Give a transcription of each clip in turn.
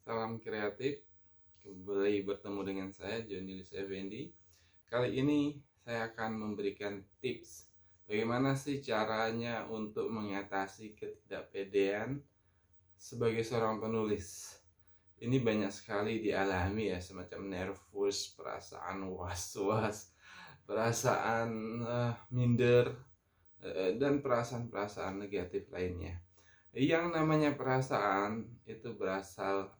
Salam kreatif, kembali bertemu dengan saya Joni Lis Effendi. Kali ini saya akan memberikan tips bagaimana sih caranya untuk mengatasi ketidakpedean sebagai seorang penulis. Ini banyak sekali dialami ya, semacam nervous, perasaan was-was, perasaan minder, dan perasaan-perasaan negatif lainnya. Yang namanya perasaan itu berasal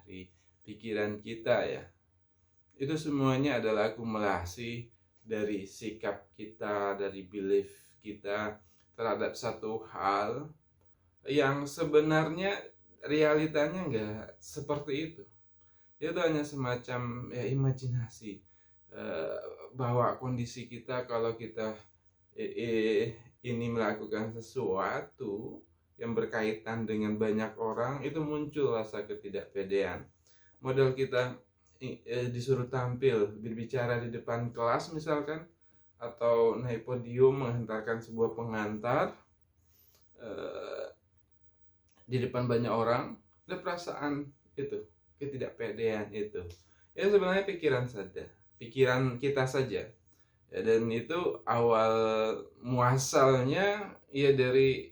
dari pikiran kita ya. Itu semuanya adalah akumulasi dari sikap kita, dari belief kita terhadap satu hal yang sebenarnya realitanya nggak seperti itu. Itu hanya semacam ya imajinasi, bahwa kondisi kita kalau kita ini melakukan sesuatu yang berkaitan dengan banyak orang, itu muncul rasa ketidakpedean. Model kita disuruh tampil berbicara di depan kelas misalkan, atau naik podium menghantarkan sebuah pengantar eh, di depan banyak orang, ada perasaan itu, ketidakpedean itu. Ya sebenarnya pikiran kita saja. Ya, dan itu awal muasalnya ya dari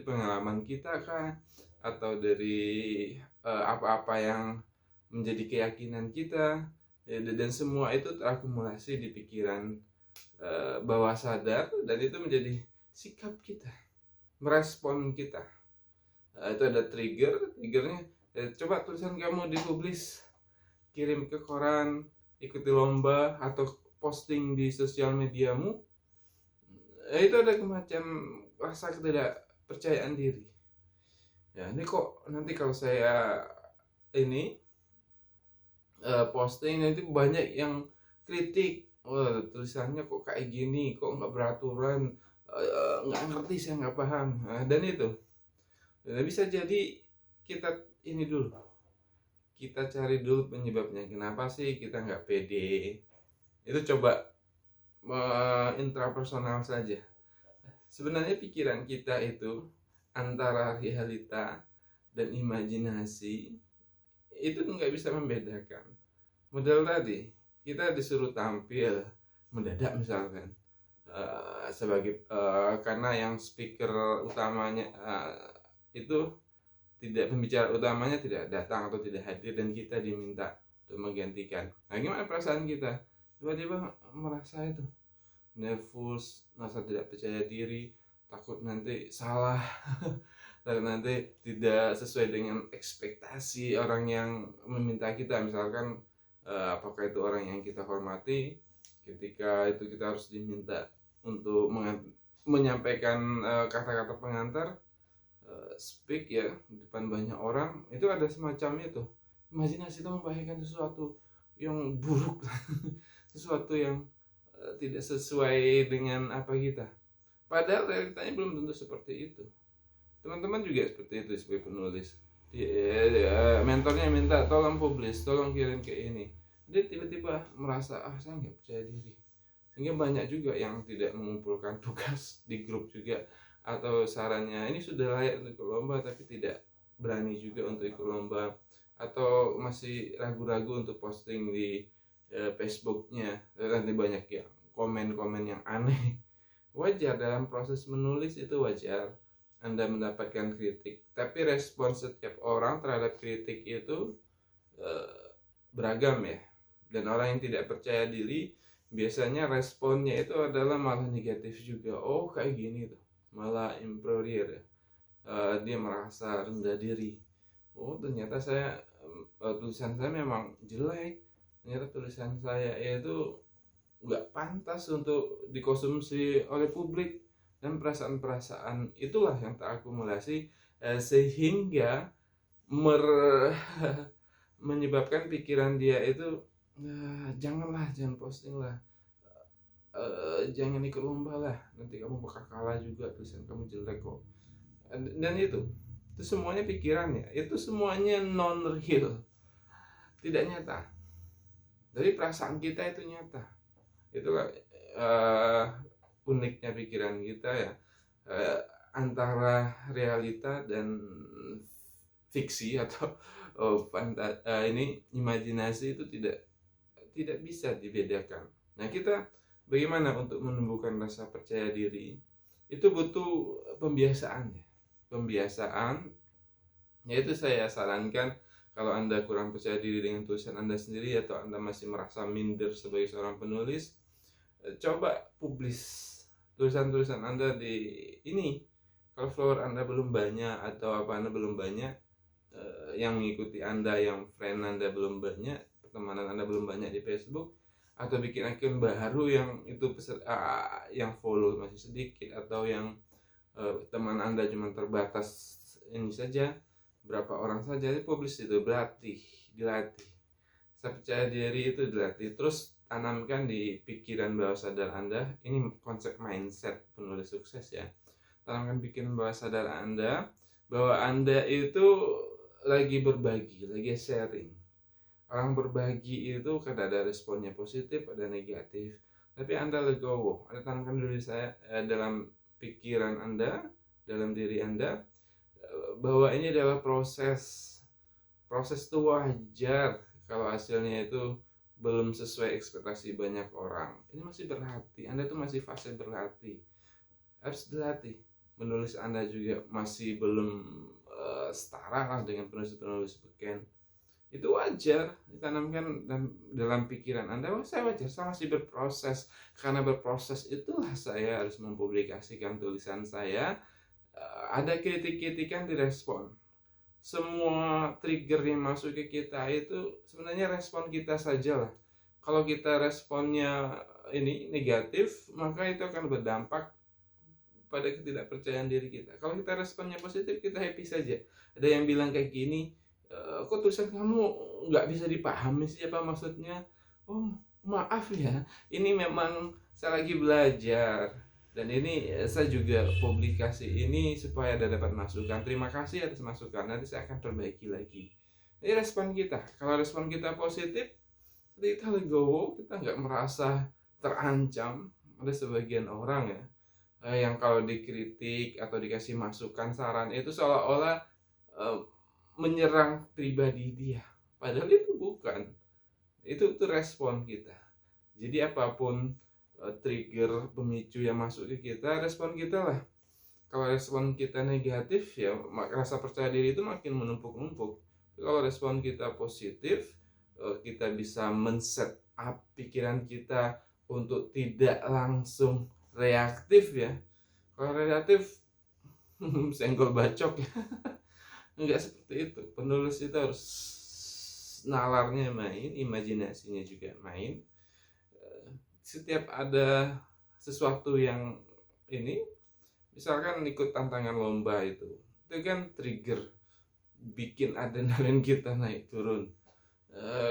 pengalaman kita kan, atau dari apa-apa yang menjadi keyakinan kita ya, dan semua itu terakumulasi di pikiran bawah sadar, dan itu menjadi sikap kita, merespon kita. Itu ada triggernya, coba tulisan kamu dipublis, kirim ke koran, ikuti lomba, atau posting di sosial mediamu. Itu ada semacam rasa ketidakpercayaan diri. Ya, ini kok nanti kalau saya ini posting nanti banyak yang kritik. Wah, tulisannya kok kayak gini, kok nggak beraturan, nggak ngerti, saya nggak paham. Nah, dan itu bisa jadi kita ini dulu, kita cari dulu penyebabnya. Kenapa sih kita nggak pede? Itu coba intrapersonal saja. Sebenarnya pikiran kita itu antara realita dan imajinasi itu nggak bisa membedakan. Model tadi, kita disuruh tampil mendadak misalkan, karena yang speaker utamanya itu tidak, pembicara utamanya tidak datang atau tidak hadir, dan kita diminta untuk menggantikan. Nah, gimana perasaan kita? Tiba-tiba merasa itu nervous, merasa tidak percaya diri, takut nanti salah, takut nanti tidak sesuai dengan ekspektasi orang yang meminta kita. Misalkan apakah itu orang yang kita hormati, ketika itu kita harus diminta untuk menyampaikan kata-kata pengantar, speak ya di depan banyak orang, itu ada semacam itu, imajinasi itu membayangkan sesuatu yang buruk, sesuatu yang tidak sesuai dengan apa kita, padahal realitanya belum tentu seperti itu. Teman-teman juga seperti itu sebagai penulis. Mentornya minta tolong publish, tolong kirim ke ini, dia tiba-tiba merasa saya nggak percaya diri, sehingga banyak juga yang tidak mengumpulkan tugas di grup juga, atau sarannya ini sudah layak untuk ikut lomba tapi tidak berani juga untuk ikut lomba, atau masih ragu-ragu untuk posting di Facebooknya. Nanti banyak yang komen-komen yang aneh. Wajar, dalam proses menulis itu wajar Anda mendapatkan kritik, tapi respon setiap orang terhadap kritik itu beragam ya. Dan orang yang tidak percaya diri biasanya responnya itu adalah malah negatif juga. Oh kayak gini tuh, malah inferior ya. Dia merasa rendah diri. Oh ternyata tulisan saya memang jelek, ternyata tulisan saya itu nggak pantas untuk dikonsumsi oleh publik. Dan perasaan-perasaan itulah yang terakumulasi sehingga menyebabkan pikiran dia itu, jangan posting lah, jangan ikut lomba lah, nanti kamu bakal kalah juga, tulisan kamu jelek kok. Dan itu semuanya pikirannya, itu semuanya non real, tidak nyata. Dari perasaan kita itu nyata. Itulah uniknya pikiran kita ya, antara realita dan fiksi atau ini imajinasi itu tidak bisa dibedakan. Nah, kita bagaimana untuk menumbuhkan rasa percaya diri? Itu butuh pembiasaan ya. Pembiasaan, yaitu saya sarankan kalau Anda kurang percaya diri dengan tulisan Anda sendiri atau Anda masih merasa minder sebagai seorang penulis, coba publis tulisan-tulisan Anda di ini. Kalau follower Anda belum banyak atau Anda belum banyak, yang mengikuti Anda, yang friend Anda belum banyak, pertemanan Anda belum banyak di Facebook, atau bikin akun baru yang itu yang follow masih sedikit, atau yang teman Anda cuma terbatas ini saja, berapa orang saja, publish itu dilatih. Saya percaya diri itu dilatih, terus tanamkan di pikiran bawah sadar Anda. Ini konsep mindset penulis sukses ya. Tanamkan pikiran bawah sadar Anda bahwa Anda itu lagi berbagi, lagi sharing. Orang berbagi itu kan ada responnya positif, ada negatif. Tapi Anda legowo, Anda tanamkan diri saya dalam pikiran Anda, dalam diri Anda, bahwa ini adalah proses. Proses itu wajar kalau hasilnya itu belum sesuai ekspektasi banyak orang. Ini masih berlatih, Anda tuh masih fase berlatih. Harus dilatih. Menulis Anda juga masih belum setara lah dengan penulis-penulis beken. Itu wajar ditanamkan dalam pikiran Anda. Saya wajar, saya masih berproses. Karena berproses itulah saya harus mempublikasikan tulisan saya. Ada kritik-kritikan direspon. Semua trigger yang masuk ke kita itu sebenarnya respon kita saja lah. Kalau kita responnya ini negatif, maka itu akan berdampak pada ketidakpercayaan diri kita. Kalau kita responnya positif, kita happy saja. Ada yang bilang kayak gini, kok tulisan kamu nggak bisa dipahami sih apa maksudnya? Oh, maaf ya, ini memang saya lagi belajar. Dan ini saya juga publikasi ini supaya ada dapat masukan. Terima kasih atas masukan, nanti saya akan perbaiki lagi. Ini respon kita. Kalau respon kita positif, kita legowo, kita nggak merasa terancam. Ada sebagian orang ya, yang kalau dikritik atau dikasih masukan, saran, itu seolah-olah menyerang pribadi dia. Padahal itu bukan. Itu respon kita. Jadi apapun trigger pemicu yang masuk ke kita, respon kita lah. Kalau respon kita negatif, ya rasa percaya diri itu makin menumpuk-numpuk. Kalau respon kita positif, kita bisa men-set up pikiran kita untuk tidak langsung reaktif ya. Kalau reaktif senggol bacok ya. Enggak seperti itu. Penulis itu harus nalarnya main, imajinasinya juga main. Setiap ada sesuatu yang ini, misalkan ikut tantangan lomba itu kan trigger bikin adrenalin kita naik turun.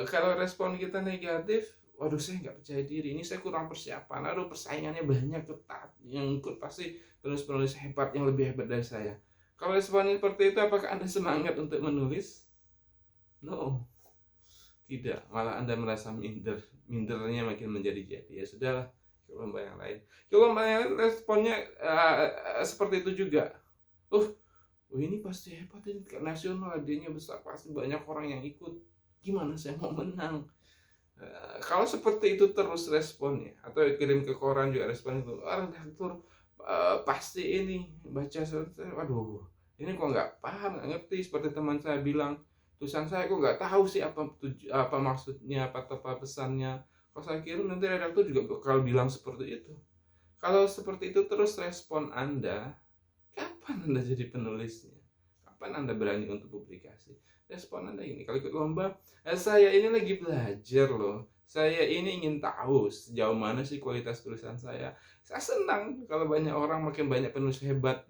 Kalau respon kita negatif, waduh saya nggak percaya diri, ini saya kurang persiapan, aduh persaingannya banyak, ketat, yang ikut pasti penulis-penulis hebat yang lebih hebat dari saya. Kalau responnya seperti itu, apakah Anda semangat untuk menulis? No, tidak, malah Anda merasa mindernya makin menjadi-jadi. Ya sudahlah, ke lomba yang lain. Ke lomba yang lain responnya seperti itu juga. Ini pasti hebat, ini ke nasional, hadiahnya besar, pasti banyak orang yang ikut. Gimana saya mau menang? Kalau seperti itu terus responnya, atau kirim ke koran juga respon itu, redaktur pasti ini baca, waduh, ini kok nggak paham, nggak ngerti, seperti teman saya bilang, tulisan saya kok nggak tahu sih apa maksudnya, apa pesannya. Kalau saya kirim, nanti redaktur juga bakal bilang seperti itu. Kalau seperti itu terus respon Anda, kapan Anda jadi penulisnya? Kapan Anda berani untuk publikasi? Respon Anda ini, kalau ikut lomba, saya ini lagi belajar loh. Saya ini ingin tahu sejauh mana sih kualitas tulisan saya. Saya senang kalau banyak orang, makin banyak penulis hebat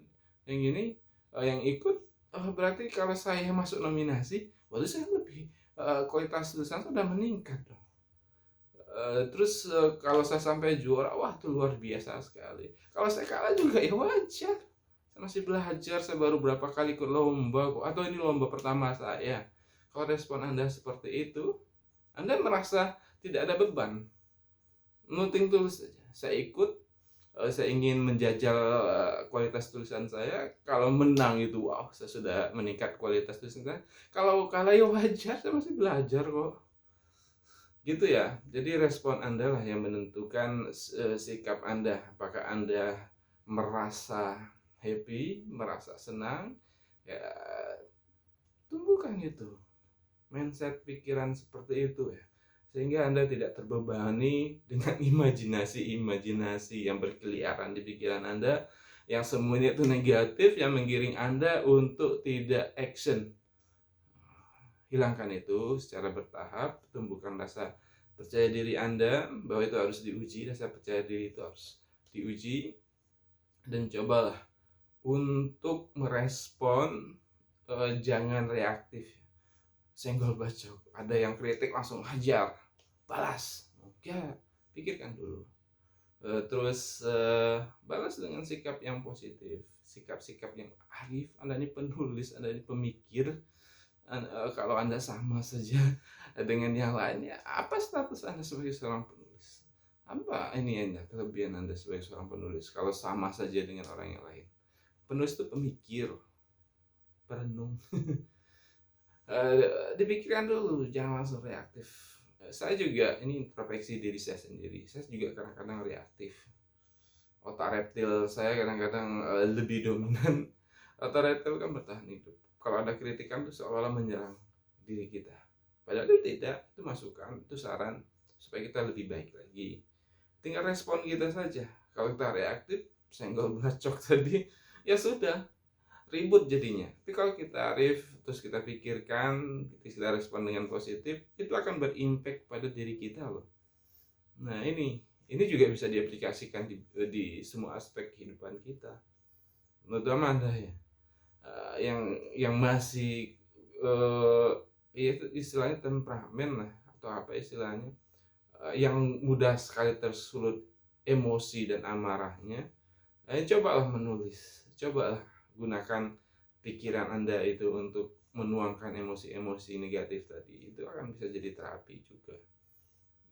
yang ini yang ikut. Berarti kalau saya masuk nominasi, waduh saya lebih kualitas tulisan sudah meningkat dong. Terus kalau saya sampai juara, wah itu luar biasa sekali. Kalau saya kalah juga ya wajar. Saya masih belajar, saya baru berapa kali ikut lomba kok, atau ini lomba pertama saya. Kalau respon Anda seperti itu, Anda merasa tidak ada beban. Noting tulus saja. Saya ikut, saya ingin menjajal, kualitas tulisan saya, kalau menang itu, wow, saya sudah meningkat kualitas tulisan saya, kalau kalah ya wajar, saya masih belajar kok. Gitu ya. Jadi respon Anda lah yang menentukan sikap Anda. Apakah Anda merasa happy, merasa senang, ya tumbuhkan itu, mindset pikiran seperti itu ya. Sehingga Anda tidak terbebani dengan imajinasi-imajinasi yang berkeliaran di pikiran Anda, yang semuanya itu negatif, yang menggiring Anda untuk tidak action. Hilangkan itu secara bertahap, tumbuhkan rasa percaya diri Anda bahwa itu harus diuji, rasa percaya diri itu harus diuji, dan cobalah untuk merespon, jangan reaktif, senggol bacok. Ada yang kritik langsung hajar, balas, enggak, pikirkan dulu. Terus balas dengan sikap yang positif, sikap-sikap yang arif. Anda ini penulis, Anda ini pemikir. Kalau Anda sama saja dengan yang lainnya, apa status Anda sebagai seorang penulis? Apa ini Anda, kelebihan Anda sebagai seorang penulis kalau sama saja dengan orang yang lain? Penulis itu pemikir, perenung. Dipikirkan dulu, jangan langsung reaktif. Saya juga ini introspeksi diri saya sendiri. Saya juga kadang-kadang reaktif. Otak reptil saya kadang-kadang lebih dominan. Otak reptil kan bertahan hidup. Kalau ada kritikan itu seolah-olah menyerang diri kita. Padahal itu tidak, itu masukan, itu saran supaya kita lebih baik lagi. Tinggal respon kita saja. Kalau kita reaktif, senggol bacok tadi, ya sudah, ribut jadinya. Tapi kalau kita arif, terus kita pikirkan, kita respon dengan positif, itu akan berimpact pada diri kita loh. Nah ini juga bisa diaplikasikan di semua aspek kehidupan kita. Menurut Anda ya, yang masih ya itu istilahnya temperamen lah, atau apa istilahnya, yang mudah sekali tersulut emosi dan amarahnya, cobalah menulis, cobalah gunakan pikiran Anda itu untuk menuangkan emosi-emosi negatif tadi. Itu akan bisa jadi terapi juga.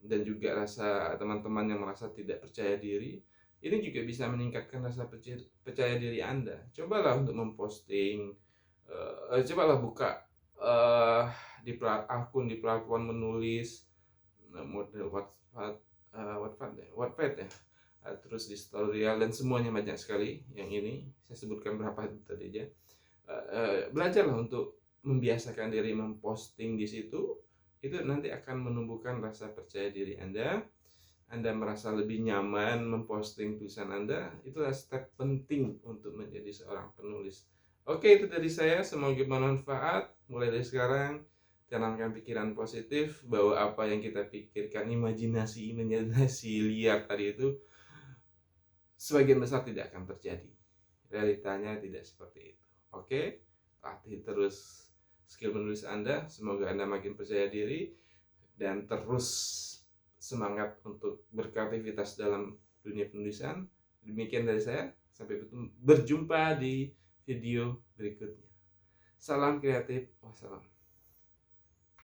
Dan juga rasa teman-teman yang merasa tidak percaya diri, ini juga bisa meningkatkan rasa percaya diri Anda. Cobalah untuk memposting, cobalah buka akun di platform menulis, model Wattpad ya, terus di Storyal, dan semuanya banyak sekali. Yang ini saya sebutkan berapa tadi aja. Belajarlah untuk membiasakan diri memposting di situ. Itu nanti akan menumbuhkan rasa percaya diri Anda. Anda merasa lebih nyaman memposting tulisan Anda. Itulah step penting untuk menjadi seorang penulis. Oke, itu dari saya. Semoga bermanfaat. Mulai dari sekarang, tanamkan pikiran positif bahwa apa yang kita pikirkan, imajinasi liar tadi itu, sebagian besar tidak akan terjadi. Realitanya tidak seperti itu. Oke, latih terus skill menulis Anda. Semoga Anda makin percaya diri dan terus semangat untuk berkreativitas dalam dunia penulisan. Demikian dari saya. Sampai berjumpa di video berikutnya. Salam kreatif. Wassalam.